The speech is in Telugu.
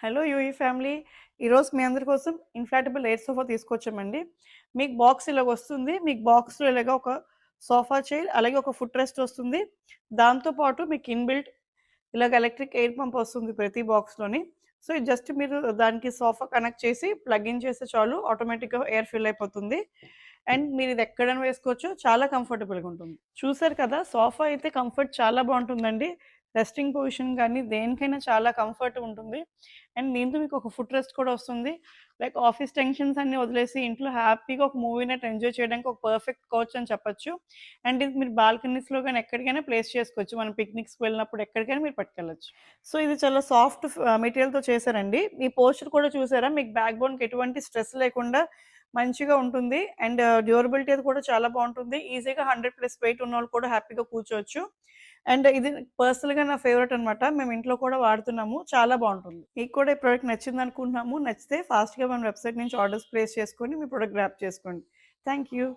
Hello UE family. ఈరోజు మీ అందరి కోసం ఇన్‌ఫ్లాటబుల్ ఎయిర్ సోఫా తీసుకొచ్చామండి. మీకు బాక్స్ ఇలాగొస్తుంది. మీకు బాక్స్‌లో ఇలాగ ఒక సోఫా చైర్, అలాగే ఒక ఫుట్ రెస్ట్ వస్తుంది. దాంతో పాటు మీకు ఇన్‌బిల్ట్ ఇలాగ ఎలక్ట్రిక్ ఎయిర్ పంప్ వస్తుంది ప్రతి బాక్స్‌లోని. సో, ఇది జస్ట్ మీరు దానికి సోఫా కనెక్ట్ చేసి ప్లగ్ ఇన్ చేస్తే చాలు ఆటోమేటిక్‌గా ఎయిర్ ఫిల్ అయిపోతుంది. అండ్ మీరిది ఎక్కడైనా వేసుకోవచ్చు. చాలా కంఫర్టబుల్‌గా ఉంటుంది. చూసారు కదా! సోఫా అయితే కంఫర్ట్ చాలా బావుంటుందండి. రెస్టింగ్ పొజిషన్ గానీ, దేనికైనా చాలా కంఫర్ట్ ఉంటుంది. అండ్ దీంతో మీకు ఒక ఫుట్ రెస్ట్ కూడా వస్తుంది. లైక్ ఆఫీస్ టెన్షన్స్ అన్నీ వదిలేసి ఇంట్లో హ్యాపీగా ఒక మూవీ నైట్ ఎంజాయ్ చేయడానికి ఒక పర్ఫెక్ట్ కౌచ్ అని చెప్పొచ్చు. అండ్ ఇది మీరు బాల్కనీస్‌లో గాని ఎక్కడికైనా ప్లేస్ చేసుకోవచ్చు. మనం పిక్నిక్స్‌కి వెళ్ళినప్పుడు ఎక్కడికైనా మీరు పట్టుకెళ్ళొచ్చు. సో, ఇది చాలా సాఫ్ట్ మెటీరియల్‌తో చేశారండి. ఈ పోస్చర్ కూడా చూసారా? మీకు బ్యాక్ బోన్‌కి ఎటువంటి స్ట్రెస్ లేకుండా మంచిగా ఉంటుంది. అండ్ డ్యూరబిలిటీ అది కూడా చాలా బావుంటుంది. ఈజీగా 100+ వెయిట్ ఉన్నోళ్ళు కూడా హ్యాపీగా కూర్చోవచ్చు. అండ్ ఇది పర్సనల్‌గా నా ఫేవరెట్ అనమాట. మేము ఇంట్లో కూడా వాడుతున్నాము. చాలా బావుంటుంది. మీకు కూడా ఈ ప్రొడక్ట్ నచ్చిందనుకుంటున్నాము. నచ్చితే ఫాస్ట్‌గా మన వెబ్‌సైట్ నుంచి ఆర్డర్స్ ప్లేస్ చేసుకొని మీ ప్రొడక్ట్ గ్రాబ్ చేసుకోండి. Thank you.